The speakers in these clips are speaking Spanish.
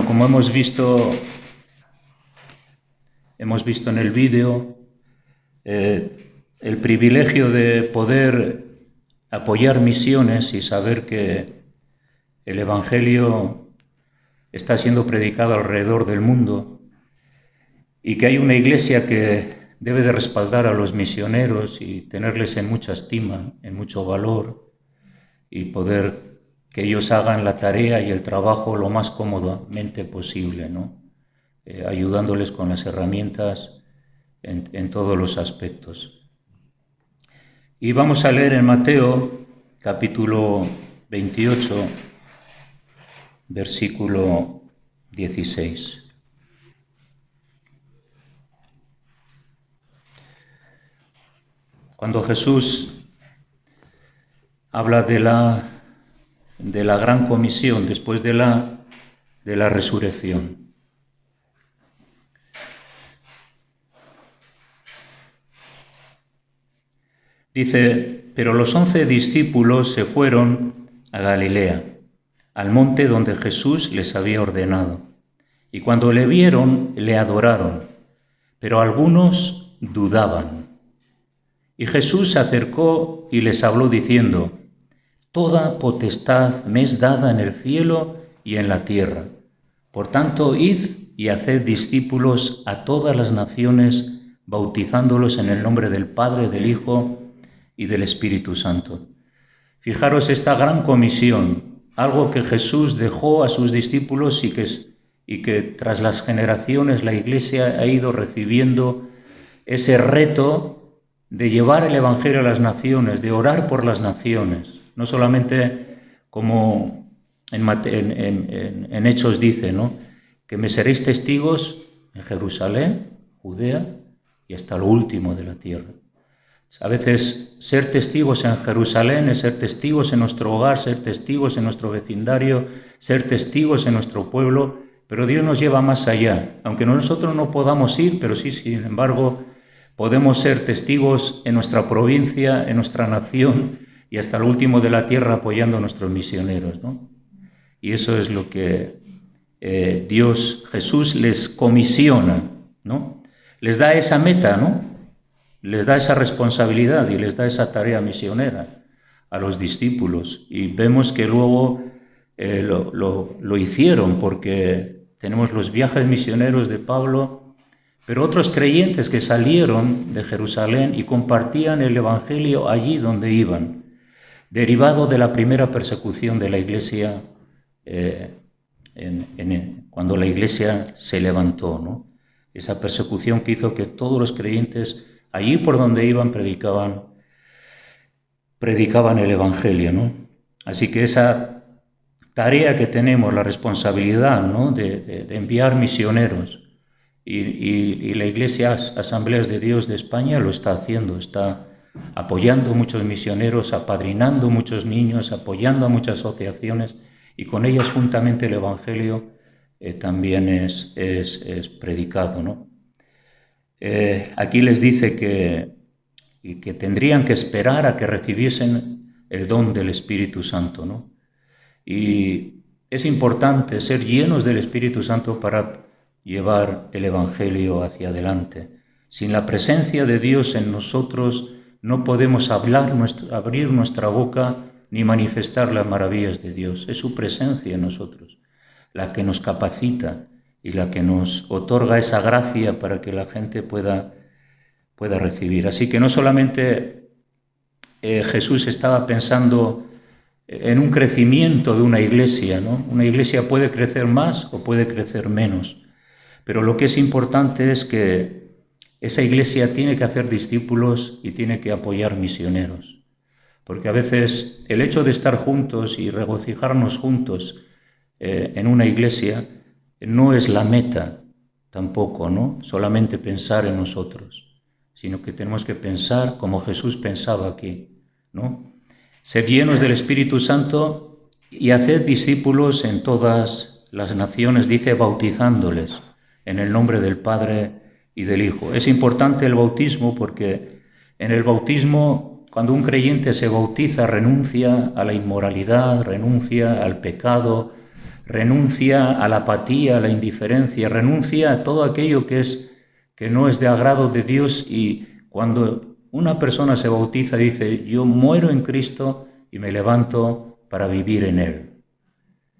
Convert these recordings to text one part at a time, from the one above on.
como hemos visto en el vídeo, el privilegio de poder apoyar misiones y saber que el Evangelio está siendo predicado alrededor del mundo y que hay una iglesia que debe de respaldar a los misioneros y tenerles en mucha estima, en mucho valor, y poder que ellos hagan la tarea y el trabajo lo más cómodamente posible, ¿no? Ayudándoles con las herramientas en todos los aspectos. Y vamos a leer en Mateo, capítulo 28, versículo 16. Cuando Jesús habla de la gran comisión después de la resurrección. Dice, pero los 11 discípulos se fueron a Galilea, al monte donde Jesús les había ordenado. Y cuando le vieron, le adoraron, pero algunos dudaban. Y Jesús se acercó y les habló diciendo, toda potestad me es dada en el cielo y en la tierra. Por tanto, id y haced discípulos a todas las naciones, bautizándolos en el nombre del Padre, del Hijo y del Espíritu Santo. Fijaros esta gran comisión, algo que Jesús dejó a sus discípulos y que tras las generaciones la Iglesia ha ido recibiendo ese reto de llevar el Evangelio a las naciones, de orar por las naciones, no solamente como en Hechos dice, ¿no? Que me seréis testigos en Jerusalén, Judea y hasta lo último de la tierra. A veces ser testigos en Jerusalén es ser testigos en nuestro hogar, ser testigos en nuestro vecindario, ser testigos en nuestro pueblo, pero Dios nos lleva más allá. Aunque nosotros no podamos ir, pero sí, sin embargo, podemos ser testigos en nuestra provincia, en nuestra nación y hasta lo último de la tierra apoyando a nuestros misioneros, ¿no? Y eso es lo que Jesús les comisiona, ¿no? Les da esa meta, ¿no? Les da esa responsabilidad y les da esa tarea misionera a los discípulos. Y vemos que luego lo hicieron porque tenemos los viajes misioneros de Pablo, pero otros creyentes que salieron de Jerusalén y compartían el Evangelio allí donde iban, derivado de la primera persecución de la Iglesia cuando la Iglesia se levantó, ¿no? Esa persecución que hizo que todos los creyentes allí por donde iban predicaban el Evangelio, ¿no? Así que esa tarea que tenemos, la responsabilidad, ¿no? de enviar misioneros, y la Iglesia Asambleas de Dios de España lo está haciendo, está apoyando muchos misioneros, apadrinando muchos niños, apoyando a muchas asociaciones, y con ellas juntamente el Evangelio también es predicado, ¿no? Aquí les dice que tendrían que esperar a que recibiesen el don del Espíritu Santo, ¿no? Y es importante ser llenos del Espíritu Santo para llevar el Evangelio hacia adelante. Sin la presencia de Dios en nosotros no podemos abrir nuestra boca ni manifestar las maravillas de Dios. Es su presencia en nosotros la que nos capacita y la que nos otorga esa gracia para que la gente pueda recibir. Así que no solamente Jesús estaba pensando en un crecimiento de una iglesia, ¿no? Una iglesia puede crecer más o puede crecer menos, pero lo que es importante es que esa iglesia tiene que hacer discípulos y tiene que apoyar misioneros, porque a veces el hecho de estar juntos y regocijarnos juntos en una iglesia no es la meta tampoco, ¿no? Solamente pensar en nosotros, sino que tenemos que pensar como Jesús pensaba aquí, ¿no? Ser llenos del Espíritu Santo y hacer discípulos en todas las naciones, dice, bautizándoles en el nombre del Padre y del Hijo. Es importante el bautismo porque en el bautismo, cuando un creyente se bautiza, renuncia a la inmoralidad, renuncia al pecado, renuncia a la apatía, a la indiferencia, renuncia a todo aquello que no es de agrado de Dios, y cuando una persona se bautiza dice: yo muero en Cristo y me levanto para vivir en Él.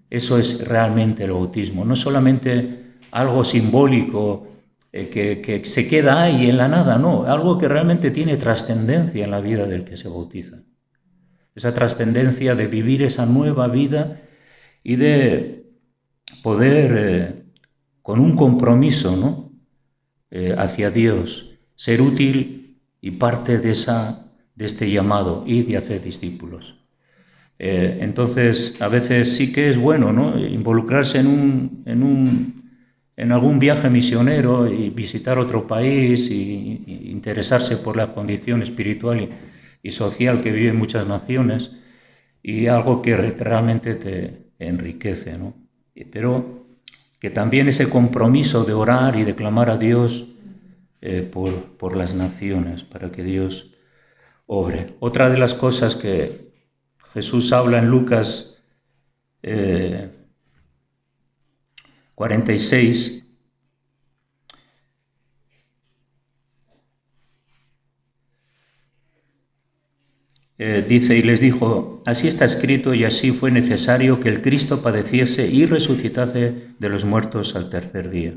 Eso es realmente el bautismo, no solamente algo simbólico que se queda ahí en la nada, no, algo que realmente tiene trascendencia en la vida del que se bautiza. Esa trascendencia de vivir esa nueva vida y de poder, con un compromiso, ¿no?, hacia Dios, ser útil y parte de este llamado, id y haced discípulos. Entonces, a veces sí que es bueno, ¿no?, involucrarse en algún viaje misionero y visitar otro país y interesarse por la condición espiritual y social que viven muchas naciones, y algo que realmente te enriquece, ¿no? Pero que también ese compromiso de orar y de clamar a Dios por las naciones, para que Dios obre. Otra de las cosas que Jesús habla en Lucas 46, dice: y les dijo: así está escrito, y así fue necesario que el Cristo padeciese y resucitase de los muertos al tercer día,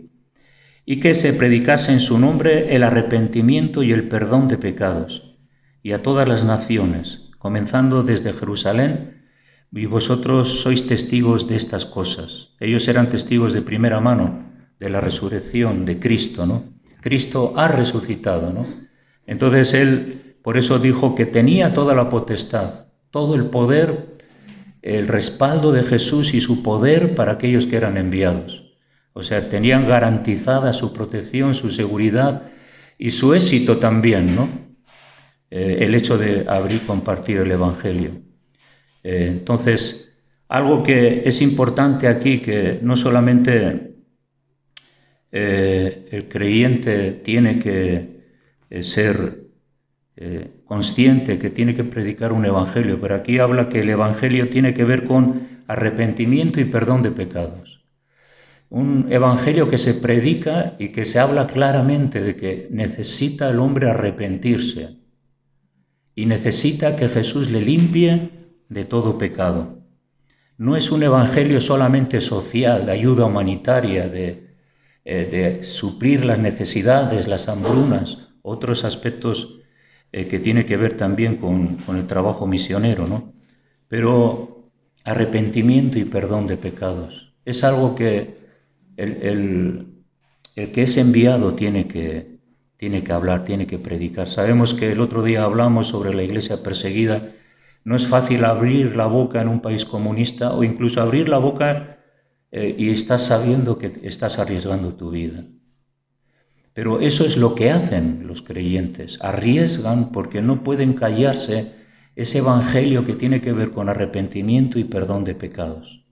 y que se predicase en su nombre el arrepentimiento y el perdón de pecados, y a todas las naciones, comenzando desde Jerusalén, y vosotros sois testigos de estas cosas. Ellos eran testigos de primera mano de la resurrección de Cristo, ¿no? Cristo ha resucitado, ¿no? Entonces él, por eso dijo que tenía toda la potestad, todo el poder, el respaldo de Jesús y su poder para aquellos que eran enviados. O sea, tenían garantizada su protección, su seguridad y su éxito también, ¿no? El hecho de abrir y compartir el Evangelio. Entonces, algo que es importante aquí, que no solamente el creyente tiene que ser consciente que tiene que predicar un evangelio, pero aquí habla que el evangelio tiene que ver con arrepentimiento y perdón de pecados. Un evangelio que se predica y que se habla claramente de que necesita el hombre arrepentirse y necesita que Jesús le limpie de todo pecado. No es un evangelio solamente social, de ayuda humanitaria, de suplir las necesidades, las hambrunas, otros aspectos que tiene que ver también con el trabajo misionero, ¿no? Pero arrepentimiento y perdón de pecados es algo que el que es enviado tiene que hablar, tiene que predicar. Sabemos que el otro día hablamos sobre la iglesia perseguida. No es fácil abrir la boca en un país comunista, o incluso abrir la boca y estás sabiendo que estás arriesgando tu vida. Pero eso es lo que hacen los creyentes, arriesgan porque no pueden callarse ese evangelio que tiene que ver con arrepentimiento y perdón de pecados.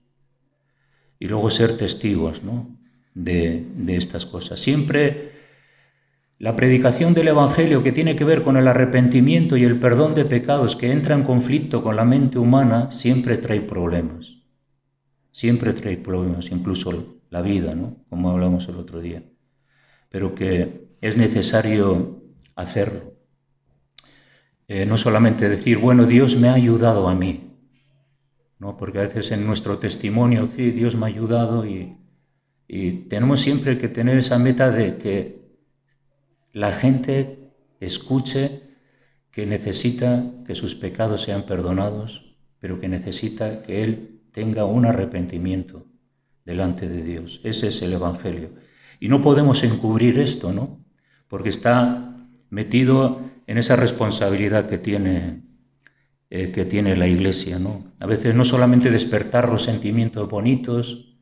Y luego ser testigos, ¿no?, de estas cosas. Siempre la predicación del evangelio que tiene que ver con el arrepentimiento y el perdón de pecados, que entra en conflicto con la mente humana, siempre trae problemas. Siempre trae problemas, incluso la vida, ¿no?, como hablamos el otro día. Pero que es necesario hacerlo. No solamente decir, bueno, Dios me ha ayudado a mí, ¿no? Porque a veces en nuestro testimonio, sí, Dios me ha ayudado, y tenemos siempre que tener esa meta de que la gente escuche que necesita que sus pecados sean perdonados, pero que necesita que él tenga un arrepentimiento delante de Dios. Ese es el evangelio. Y no podemos encubrir esto, ¿no?, porque está metido en esa responsabilidad que tiene la Iglesia, ¿no? A veces no solamente despertar los sentimientos bonitos,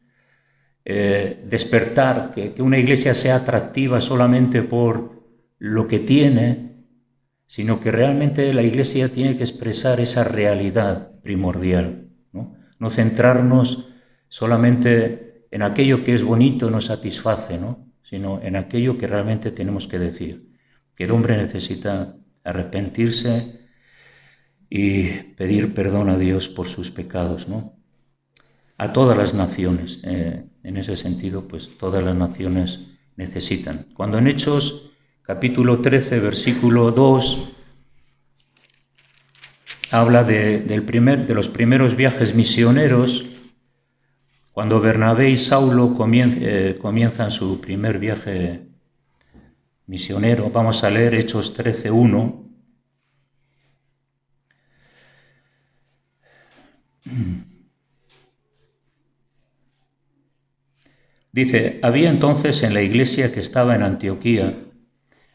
despertar que una Iglesia sea atractiva solamente por lo que tiene, sino que realmente la Iglesia tiene que expresar esa realidad primordial, ¿no? No centrarnos solamente en aquello que es bonito, nos satisface, ¿no?, sino en aquello que realmente tenemos que decir, que el hombre necesita arrepentirse y pedir perdón a Dios por sus pecados, ¿no? a todas las naciones. En ese sentido, pues todas las naciones necesitan. Cuando en Hechos, capítulo 13, versículo 2, habla de los primeros viajes misioneros, cuando Bernabé y Saulo comienzan su primer viaje misionero. Vamos a leer Hechos 13, 1. Dice: había entonces en la iglesia que estaba en Antioquía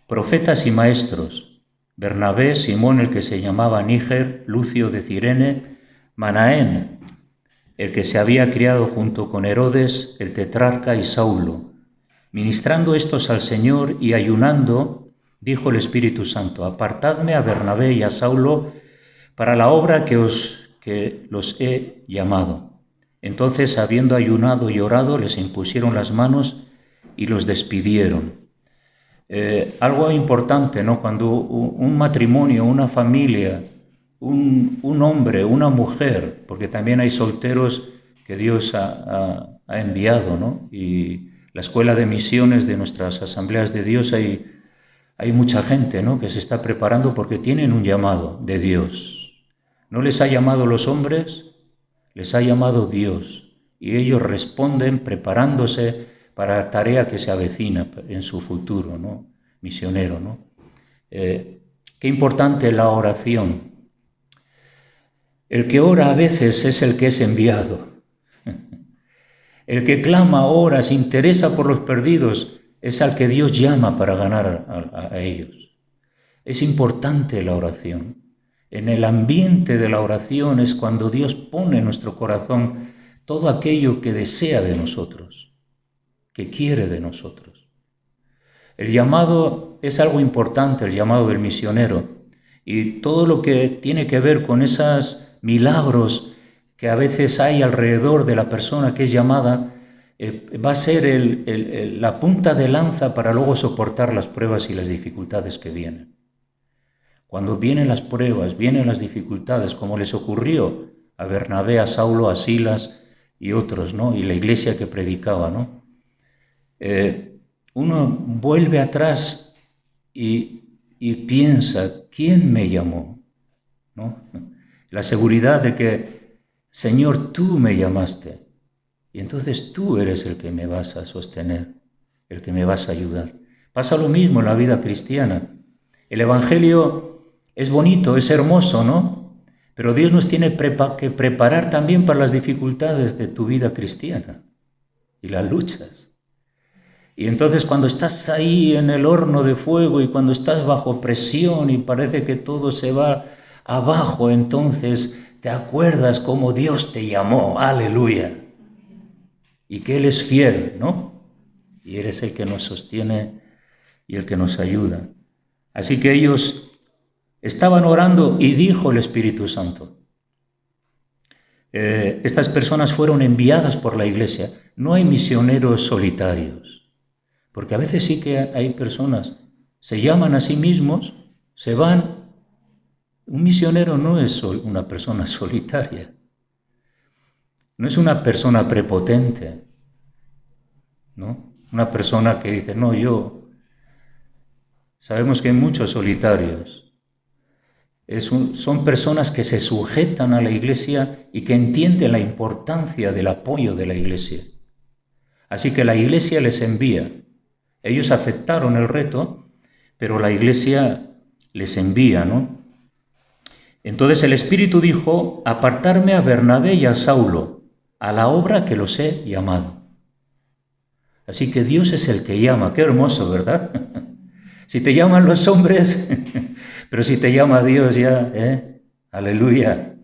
profetas y maestros: Bernabé, Simón el que se llamaba Níger, Lucio de Cirene, Manaén, el que se había criado junto con Herodes el tetrarca, y Saulo. Ministrando estos al Señor y ayunando, dijo el Espíritu Santo: apartadme a Bernabé y a Saulo para la obra que los he llamado. Entonces, habiendo ayunado y orado, les impusieron las manos y los despidieron. Algo importante, ¿no? Cuando un matrimonio, una familia, un hombre, una mujer, porque también hay solteros que Dios ha enviado, ¿no? Y la escuela de misiones de nuestras asambleas de Dios, hay mucha gente, ¿no?, que se está preparando porque tienen un llamado de Dios. No les ha llamado los hombres, les ha llamado Dios, y ellos responden preparándose para la tarea que se avecina en su futuro, ¿no?, misionero, ¿no? Qué importante la oración. El que ora a veces es el que es enviado. El que clama, ora, se interesa por los perdidos, es al que Dios llama para ganar a ellos. Es importante la oración. En el ambiente de la oración es cuando Dios pone en nuestro corazón todo aquello que desea de nosotros, que quiere de nosotros. El llamado es algo importante, el llamado del misionero, y todo lo que tiene que ver con esos milagros que a veces hay alrededor de la persona que es llamada, va a ser la punta de lanza para luego soportar las pruebas y las dificultades que vienen. Cuando vienen las pruebas, vienen las dificultades, como les ocurrió a Bernabé, a Saulo, a Silas y otros, ¿no?, y la iglesia que predicaba, ¿no? Uno vuelve atrás y piensa: ¿quién me llamó?, ¿no? La seguridad de que, Señor, tú me llamaste, y entonces tú eres el que me vas a sostener, el que me vas a ayudar. Pasa lo mismo en la vida cristiana. El Evangelio es bonito, es hermoso, ¿no? Pero Dios nos tiene que preparar también para las dificultades de tu vida cristiana y las luchas. Y entonces, cuando estás ahí en el horno de fuego y cuando estás bajo presión y parece que todo se va abajo, entonces te acuerdas cómo Dios te llamó, aleluya, y que Él es fiel, ¿no? Y eres el que nos sostiene y el que nos ayuda. Así que ellos estaban orando y dijo el Espíritu Santo. Estas personas fueron enviadas por la iglesia. No hay misioneros solitarios, porque a veces sí que hay personas, se llaman a sí mismos, se van. Un misionero no es una persona solitaria, no es una persona prepotente, ¿no? Una persona que dice: no, yo. Sabemos que hay muchos solitarios. Son personas que se sujetan a la iglesia y que entienden la importancia del apoyo de la iglesia. Así que la iglesia les envía. Ellos aceptaron el reto, pero la iglesia les envía, ¿no? Entonces el Espíritu dijo: apartarme a Bernabé y a Saulo, a la obra que los he llamado. Así que Dios es el que llama. Qué hermoso, ¿verdad? Si te llaman los hombres, pero si te llama Dios ya, aleluya.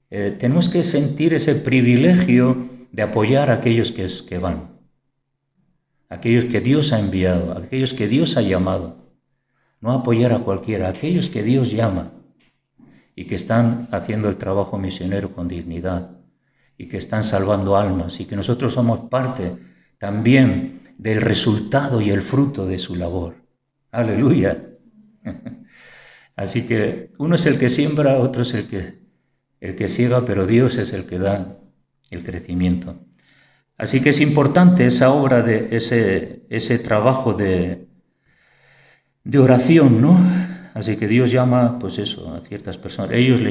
Tenemos que sentir ese privilegio de apoyar a aquellos que van, aquellos que Dios ha enviado, aquellos que Dios ha llamado. No apoyar a cualquiera, aquellos que Dios llama y que están haciendo el trabajo misionero con dignidad y que están salvando almas, y que nosotros somos parte también del resultado y el fruto de su labor. Aleluya. Así que uno es el que siembra, otro es el que ciega, pero Dios es el que da el crecimiento. Así que es importante esa obra, ese trabajo de oración, ¿no? Así que Dios llama, pues eso, a ciertas personas. Ellos le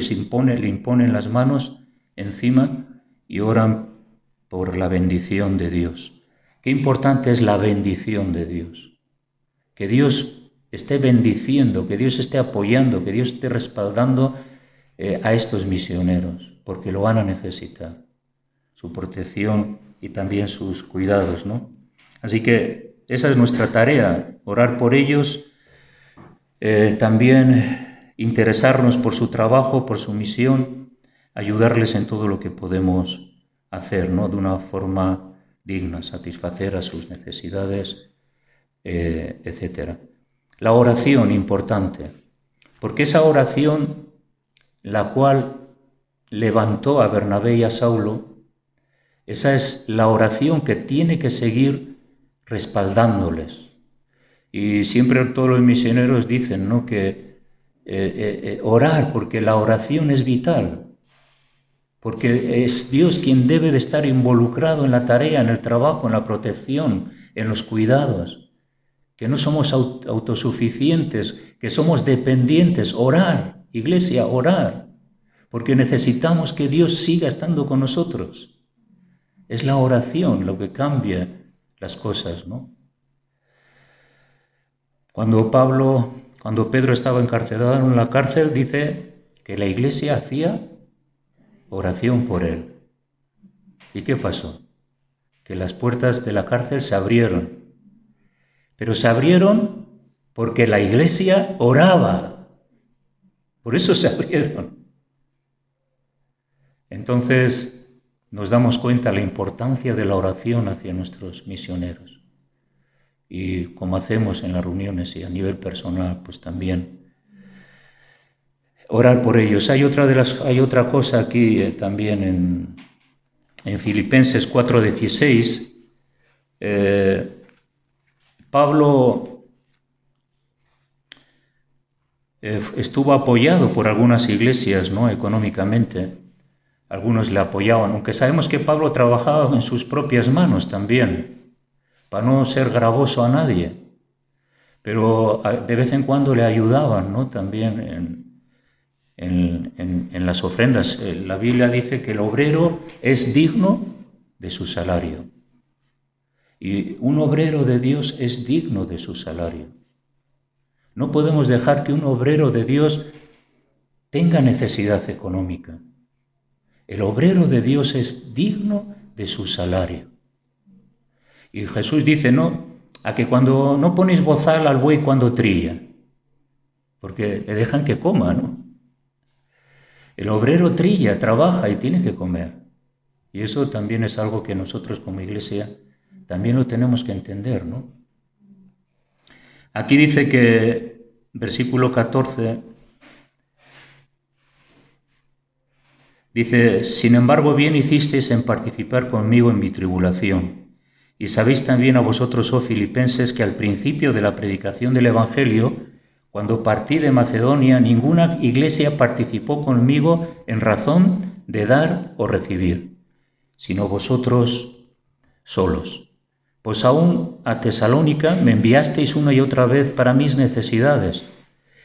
imponen las manos encima y oran por la bendición de Dios. Qué importante es la bendición de Dios. Que Dios esté bendiciendo, que Dios esté apoyando, que Dios esté respaldando a estos misioneros, porque lo van a necesitar, su protección y también sus cuidados, ¿no? Así que esa es nuestra tarea, orar por ellos, también interesarnos por su trabajo, por su misión, ayudarles en todo lo que podemos hacer, ¿no? De una forma digna, satisfacer a sus necesidades, etc. La oración, importante, porque esa oración, la cual levantó a Bernabé y a Saulo, esa es la oración que tiene que seguir respaldándoles. Y siempre todos los misioneros dicen, ¿no?, que orar, porque la oración es vital, porque es Dios quien debe de estar involucrado en la tarea, en el trabajo, en la protección, en los cuidados, que no somos autosuficientes, que somos dependientes. Orar, iglesia, orar, porque necesitamos que Dios siga estando con nosotros. Es la oración lo que cambia las cosas, ¿no? Cuando Pedro estaba encarcelado en la cárcel, dice que la iglesia hacía oración por él. ¿Y qué pasó? Que las puertas de la cárcel se abrieron. Pero se abrieron porque la iglesia oraba. Por eso se abrieron. Entonces nos damos cuenta de la importancia de la oración hacia nuestros misioneros. Y como hacemos en las reuniones y a nivel personal, pues también orar por ellos. Hay otra cosa aquí también en Filipenses 4:16. Pablo estuvo apoyado por algunas iglesias, ¿no?, económicamente. Algunos le apoyaban, aunque sabemos que Pablo trabajaba en sus propias manos también, para no ser gravoso a nadie, pero de vez en cuando le ayudaban, ¿no?, también en las ofrendas. La Biblia dice que el obrero es digno de su salario, y un obrero de Dios es digno de su salario. No podemos dejar que un obrero de Dios tenga necesidad económica. El obrero de Dios es digno de su salario. Y Jesús dice, no, a que cuando no ponéis bozal al buey cuando trilla, porque le dejan que coma, ¿no? El obrero trilla, trabaja y tiene que comer. Y eso también es algo que nosotros como iglesia también lo tenemos que entender, ¿no? Aquí dice que, versículo 14, dice, sin embargo, bien hicisteis en participar conmigo en mi tribulación. Y sabéis también a vosotros, oh filipenses, que al principio de la predicación del Evangelio, cuando partí de Macedonia, ninguna iglesia participó conmigo en razón de dar o recibir, sino vosotros solos. Pues aún a Tesalónica me enviasteis una y otra vez para mis necesidades.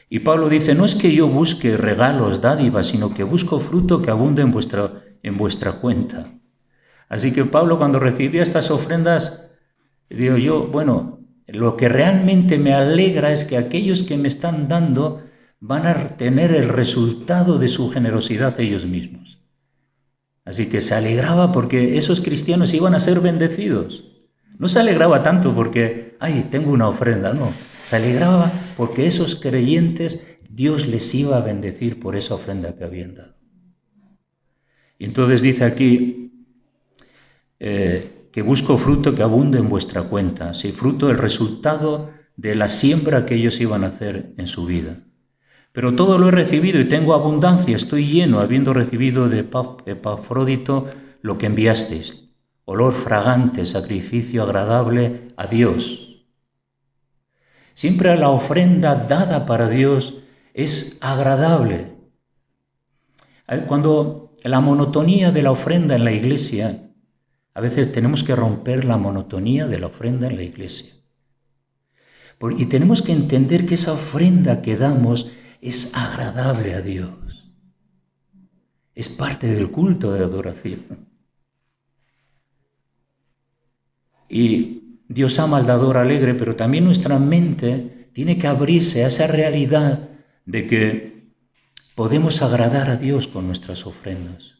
Y Pablo dice, no es que yo busque regalos, dádivas, sino que busco fruto que abunde en vuestra cuenta. Así que Pablo, cuando recibía estas ofrendas, digo yo, bueno, lo que realmente me alegra es que aquellos que me están dando van a tener el resultado de su generosidad ellos mismos. Así que se alegraba porque esos cristianos iban a ser bendecidos. No se alegraba tanto porque, ay, tengo una ofrenda, no. Se alegraba porque esos creyentes, Dios les iba a bendecir por esa ofrenda que habían dado. Y entonces dice aquí que busco fruto que abunde en vuestra cuenta, sí, fruto, el resultado de la siembra que ellos iban a hacer en su vida. Pero todo lo he recibido y tengo abundancia, estoy lleno, habiendo recibido de Epafrodito lo que enviasteis, olor fragante, sacrificio agradable a Dios. Siempre la ofrenda dada para Dios es agradable. Cuando la monotonía de la ofrenda en la iglesia, a veces tenemos que romper la monotonía de la ofrenda en la iglesia. Y tenemos que entender que esa ofrenda que damos es agradable a Dios. Es parte del culto de adoración. Y Dios ama al dador alegre, pero también nuestra mente tiene que abrirse a esa realidad de que podemos agradar a Dios con nuestras ofrendas.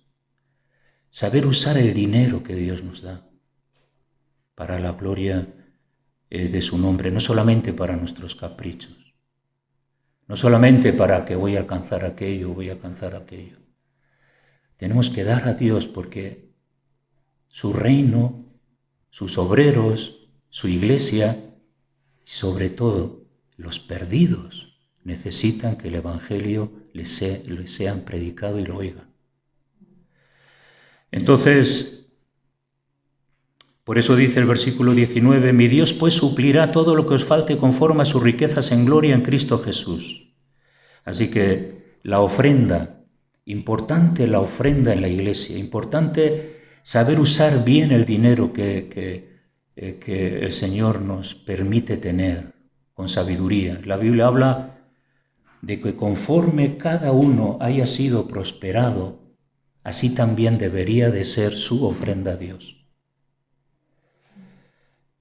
Saber usar el dinero que Dios nos da para la gloria de su nombre, no solamente para nuestros caprichos, no solamente para que voy a alcanzar aquello, voy a alcanzar aquello. Tenemos que dar a Dios porque su reino, sus obreros, su iglesia y sobre todo los perdidos necesitan que el Evangelio les sean predicado y lo oigan. Entonces, por eso dice el versículo 19, mi Dios pues suplirá todo lo que os falte conforme a sus riquezas en gloria en Cristo Jesús. Así que la ofrenda, importante la ofrenda en la iglesia, importante saber usar bien el dinero que el Señor nos permite tener con sabiduría. La Biblia habla de que conforme cada uno haya sido prosperado, así también debería de ser su ofrenda a Dios.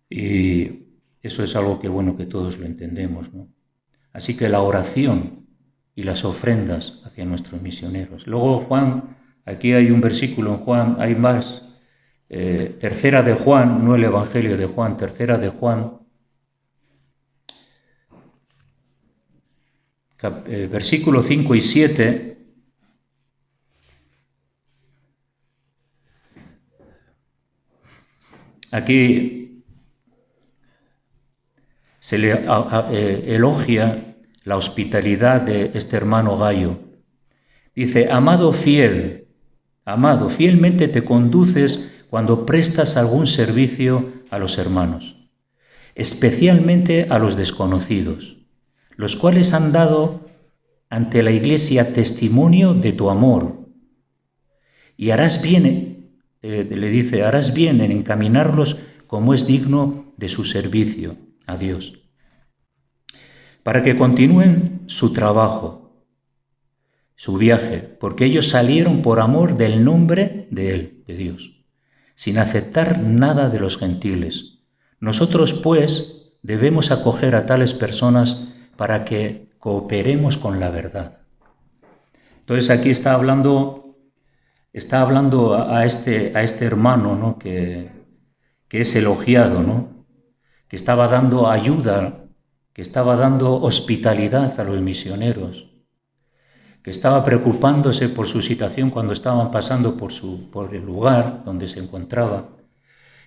Y eso es algo que bueno que todos lo entendemos, ¿no? Así que la oración y las ofrendas hacia nuestros misioneros. Luego Juan, aquí hay un versículo en Juan, hay más, tercera de Juan, no el Evangelio de Juan, tercera de Juan, versículo 5 y 7, aquí se le elogia la hospitalidad de este hermano Gayo. Dice, amado, fielmente te conduces cuando prestas algún servicio a los hermanos, especialmente a los desconocidos, los cuales han dado ante la Iglesia testimonio de tu amor. Y harás bien, le dice, harás bien en encaminarlos como es digno de su servicio a Dios, para que continúen su trabajo, su viaje, porque ellos salieron por amor del nombre de Él, de Dios, sin aceptar nada de los gentiles. Nosotros, pues, debemos acoger a tales personas para que cooperemos con la verdad. Entonces aquí está hablando a este hermano, ¿no? que es elogiado, ¿no? Que estaba dando ayuda, que estaba dando hospitalidad a los misioneros, que estaba preocupándose por su situación cuando estaban pasando por el lugar donde se encontraba,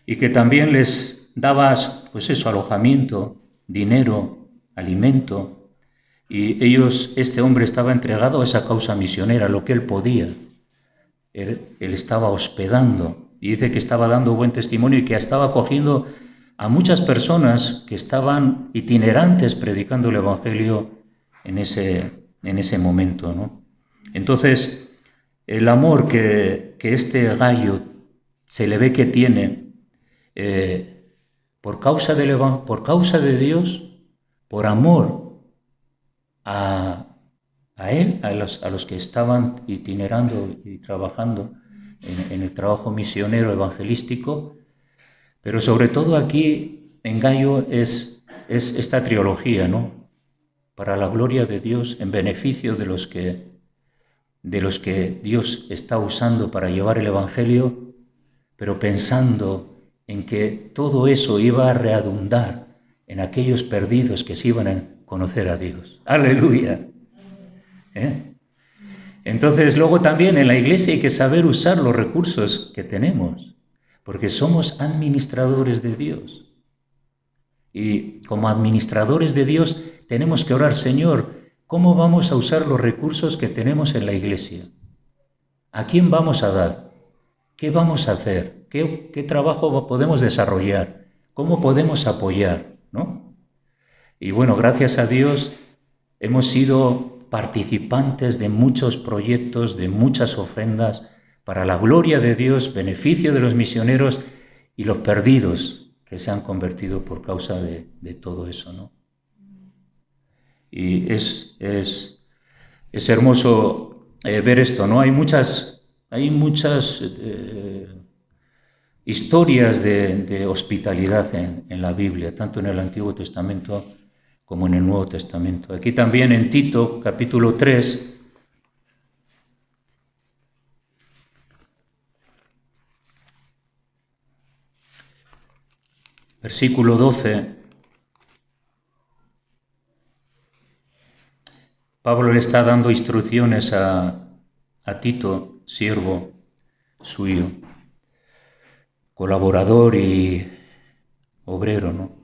y que también les daba, pues eso, alojamiento, dinero, alimento, y este hombre estaba entregado a esa causa misionera, lo que él podía. Él estaba hospedando, y dice que estaba dando buen testimonio y que estaba acogiendo a muchas personas que estaban itinerantes predicando el Evangelio en ese momento, ¿no? Entonces, el amor que este Gayo se le ve que tiene por causa de Dios, por amor a él, a los que estaban itinerando y trabajando en el trabajo misionero evangelístico, pero sobre todo aquí en Gayo es esta trilogía, ¿no? Para la gloria de Dios, en beneficio de los que Dios está usando para llevar el Evangelio, pero pensando en que todo eso iba a redundar en aquellos perdidos que se iban a conocer a Dios. ¡Aleluya! Entonces, luego también en la iglesia hay que saber usar los recursos que tenemos, porque somos administradores de Dios. Y como administradores de Dios tenemos que orar, Señor, ¿cómo vamos a usar los recursos que tenemos en la iglesia? ¿A quién vamos a dar? ¿Qué vamos a hacer? ¿Qué trabajo podemos desarrollar? ¿Cómo podemos apoyar? ¿No? Y bueno, gracias a Dios hemos sido participantes de muchos proyectos, de muchas ofrendas para la gloria de Dios, beneficio de los misioneros y los perdidos que se han convertido por causa de todo eso, ¿no? Y es hermoso ver esto, ¿no? Hay muchas historias de hospitalidad en la Biblia, tanto en el Antiguo Testamento como en el Nuevo Testamento. Aquí también en Tito, capítulo 3, versículo 12, Pablo le está dando instrucciones a Tito, siervo suyo, colaborador y obrero, ¿no?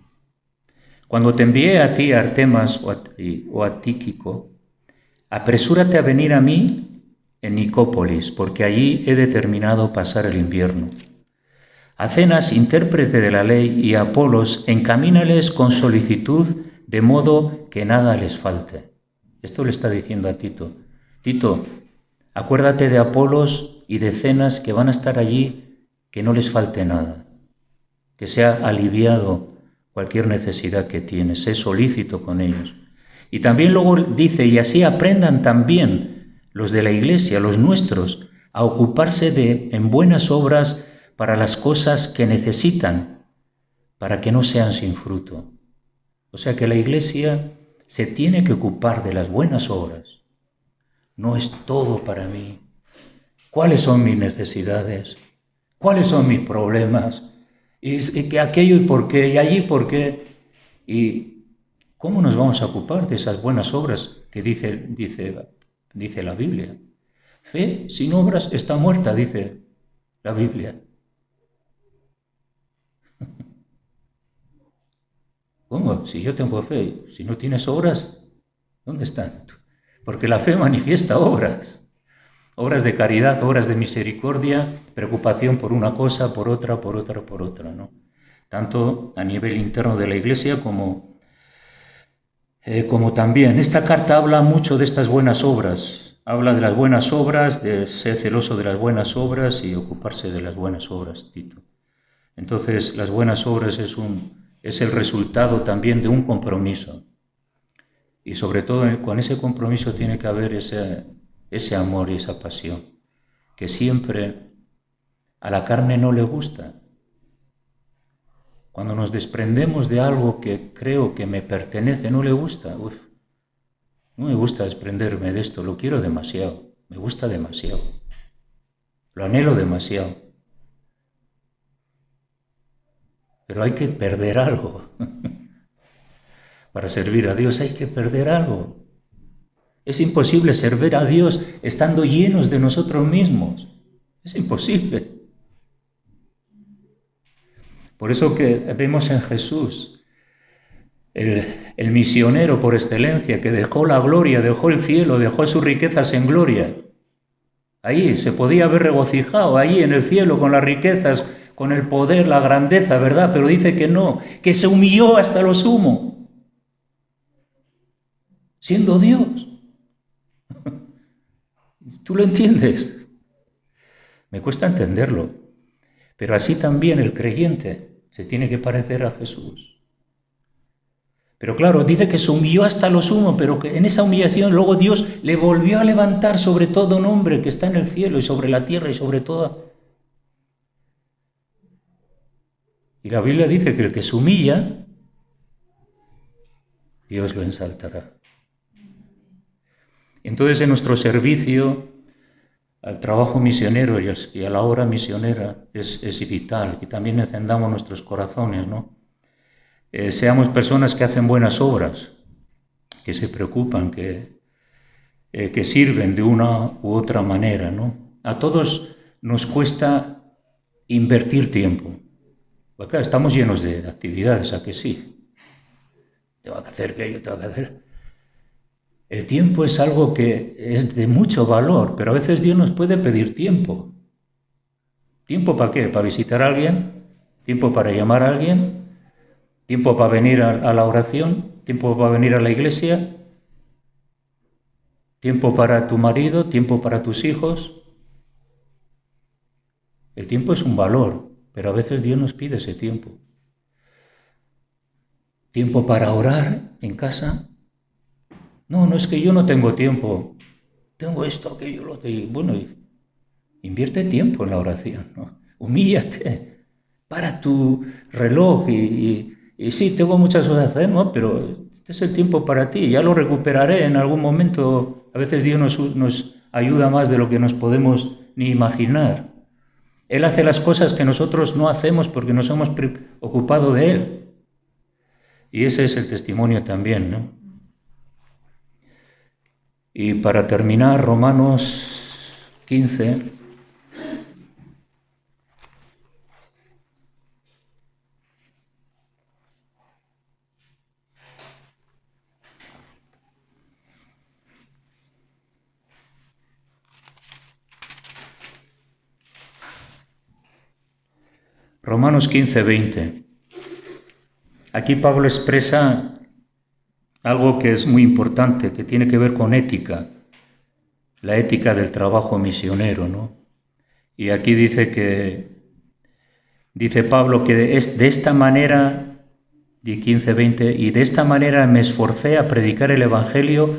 Cuando te envié a ti, Artemas o a Tíquico, apresúrate a venir a mí en Nicópolis, porque allí he determinado pasar el invierno. A Zenas, intérprete de la ley, y a Apolos, encamínales con solicitud, de modo que nada les falte. Esto le está diciendo a Tito. Tito, acuérdate de Apolos y de Zenas que van a estar allí, que no les falte nada, que sea aliviado cualquier necesidad que tienes, sé solícito con ellos. Y también luego dice, y así aprendan también los de la iglesia, los nuestros, a ocuparse en buenas obras para las cosas que necesitan, para que no sean sin fruto. O sea que la iglesia se tiene que ocupar de las buenas obras. No es todo para mí. ¿Cuáles son mis necesidades? ¿Cuáles son mis problemas? Y que aquello y por qué, y allí por qué. ¿Y cómo nos vamos a ocupar de esas buenas obras que dice la Biblia? Fe sin obras está muerta, dice la Biblia. ¿Cómo? Si yo tengo fe, si no tienes obras, ¿dónde están? Porque la fe manifiesta obras. Obras de caridad, obras de misericordia, preocupación por una cosa, por otra, ¿no? Tanto a nivel interno de la Iglesia como también. Esta carta habla mucho de estas buenas obras. Habla de las buenas obras, de ser celoso de las buenas obras y ocuparse de las buenas obras, Tito. Entonces, las buenas obras es el resultado también de un compromiso. Y sobre todo con ese compromiso tiene que haber ese amor y esa pasión, que siempre a la carne no le gusta. Cuando nos desprendemos de algo que creo que me pertenece, no le gusta. Uf, no me gusta desprenderme de esto, lo quiero demasiado, me gusta demasiado, lo anhelo demasiado. Pero hay que perder algo. Para servir a Dios hay que perder algo. Es imposible servir a Dios estando llenos de nosotros mismos. Es imposible. Por eso que vemos en Jesús, el misionero por excelencia, que dejó la gloria, dejó el cielo, dejó sus riquezas en gloria. Ahí se podía haber regocijado, ahí en el cielo, con las riquezas, con el poder, la grandeza, ¿verdad? Pero dice que no, que se humilló hasta lo sumo, siendo Dios. ¿Tú lo entiendes? Me cuesta entenderlo, pero así también el creyente se tiene que parecer a Jesús. Pero claro, dice que se humilló hasta lo sumo, pero que en esa humillación luego Dios le volvió a levantar sobre todo nombre que está en el cielo y sobre la tierra y sobre toda. Y la Biblia dice que el que se humilla, Dios lo ensaltará. Entonces, en nuestro servicio al trabajo misionero y a la obra misionera es vital que también encendamos nuestros corazones, ¿no? Seamos personas que hacen buenas obras, que se preocupan, que sirven de una u otra manera, ¿no? A todos nos cuesta invertir tiempo. Acá estamos llenos de actividades, ¿a que sí? Tengo que hacer aquello, tengo que hacer. El tiempo es algo que es de mucho valor, pero a veces Dios nos puede pedir tiempo. ¿Tiempo para qué? ¿Para visitar a alguien? ¿Tiempo para llamar a alguien? ¿Tiempo para venir a la oración? ¿Tiempo para venir a la iglesia? ¿Tiempo para tu marido? ¿Tiempo para tus hijos? El tiempo es un valor, pero a veces Dios nos pide ese tiempo. ¿Tiempo para orar en casa? No, no es que yo no tengo tiempo. Tengo esto, aquello, lo otro. Bueno, invierte tiempo en la oración, ¿no? Humíllate. Para tu reloj y sí, tengo muchas cosas que hacer, ¿no? Pero este es el tiempo para ti. Ya lo recuperaré en algún momento. A veces Dios nos ayuda más de lo que nos podemos ni imaginar. Él hace las cosas que nosotros no hacemos porque nos hemos ocupado de Él. Y ese es el testimonio también, ¿no? Y para terminar, Romanos 15. Romanos 15, 20. Aquí Pablo expresa algo que es muy importante, que tiene que ver con ética, la ética del trabajo misionero, ¿no? Y aquí dice Pablo que es de esta manera, de 15, 20, y de esta manera me esforcé a predicar el Evangelio,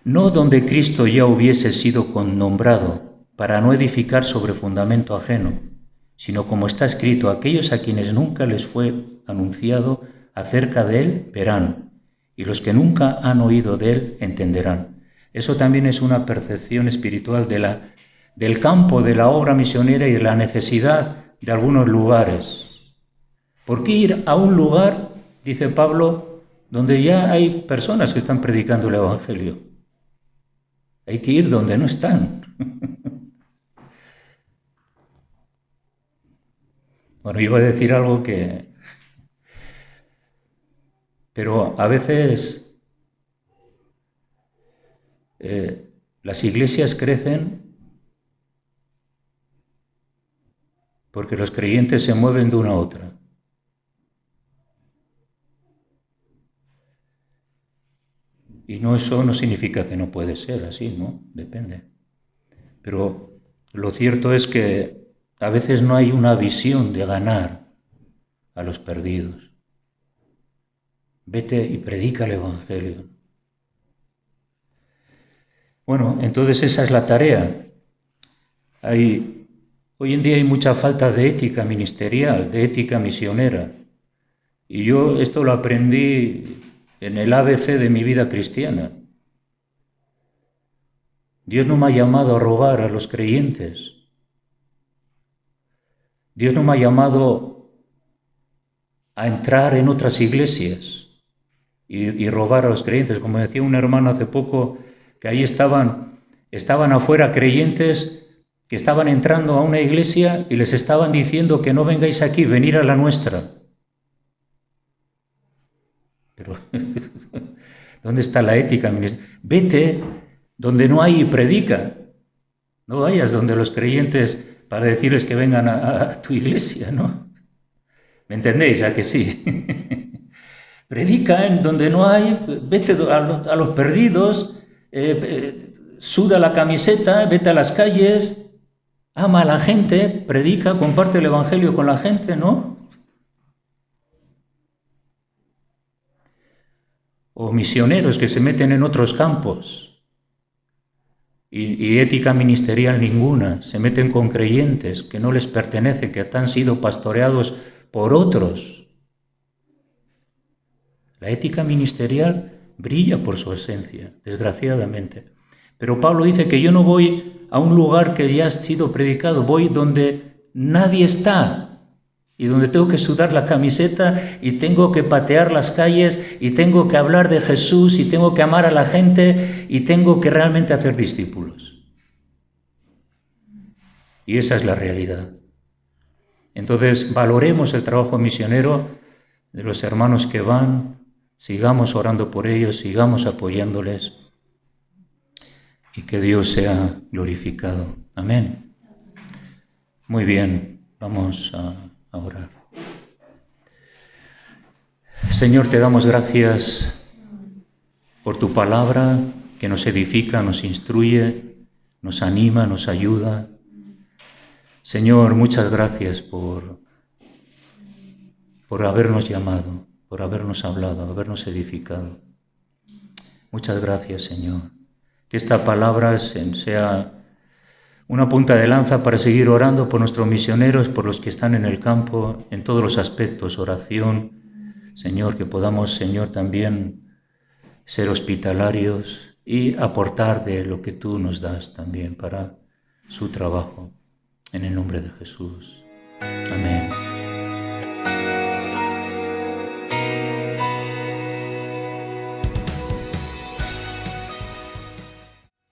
no donde Cristo ya hubiese sido connombrado, para no edificar sobre fundamento ajeno, sino como está escrito, aquellos a quienes nunca les fue anunciado acerca de él verán, y los que nunca han oído de él entenderán. Eso también es una percepción espiritual del campo de la obra misionera y de la necesidad de algunos lugares. ¿Por qué ir a un lugar, dice Pablo, donde ya hay personas que están predicando el Evangelio? Hay que ir donde no están. Bueno, iba a decir algo que... Pero a veces las iglesias crecen porque los creyentes se mueven de una a otra. Y no, eso no significa que no puede ser así, ¿no? Depende. Pero lo cierto es que a veces no hay una visión de ganar a los perdidos. Vete y predica el Evangelio. Bueno, entonces esa es la tarea. Hoy en día hay mucha falta de ética ministerial, de ética misionera. Y yo esto lo aprendí en el ABC de mi vida cristiana. Dios no me ha llamado a robar a los creyentes. Dios no me ha llamado a entrar en otras iglesias y robar a los creyentes. Como decía un hermano hace poco, que ahí estaban afuera creyentes que estaban entrando a una iglesia y les estaban diciendo que no vengáis aquí, venir a la nuestra. Pero, ¿dónde está la ética? Vete donde no hay y predica. No vayas donde los creyentes para decirles que vengan a tu iglesia, ¿no? ¿Me entendéis? ¿A que sí? Predica en donde no hay, vete a los perdidos, suda la camiseta, vete a las calles, ama a la gente, predica, comparte el Evangelio con la gente, ¿no? O misioneros que se meten en otros campos y ética ministerial ninguna, se meten con creyentes que no les pertenecen, que han sido pastoreados por otros. La ética ministerial brilla por su esencia, desgraciadamente. Pero Pablo dice que yo no voy a un lugar que ya ha sido predicado, voy donde nadie está y donde tengo que sudar la camiseta y tengo que patear las calles y tengo que hablar de Jesús y tengo que amar a la gente y tengo que realmente hacer discípulos. Y esa es la realidad. Entonces, valoremos el trabajo misionero de los hermanos que van, sigamos orando por ellos, sigamos apoyándoles y que Dios sea glorificado. Amén. Muy bien, vamos a orar. Señor, te damos gracias por tu palabra que nos edifica, nos instruye, nos anima, nos ayuda. Señor, muchas gracias por habernos llamado, por habernos hablado, habernos edificado. Muchas gracias, Señor. Que esta palabra sea una punta de lanza para seguir orando por nuestros misioneros, por los que están en el campo, en todos los aspectos, oración. Señor, que podamos, Señor, también ser hospitalarios y aportar de lo que tú nos das también para su trabajo. En el nombre de Jesús. Amén.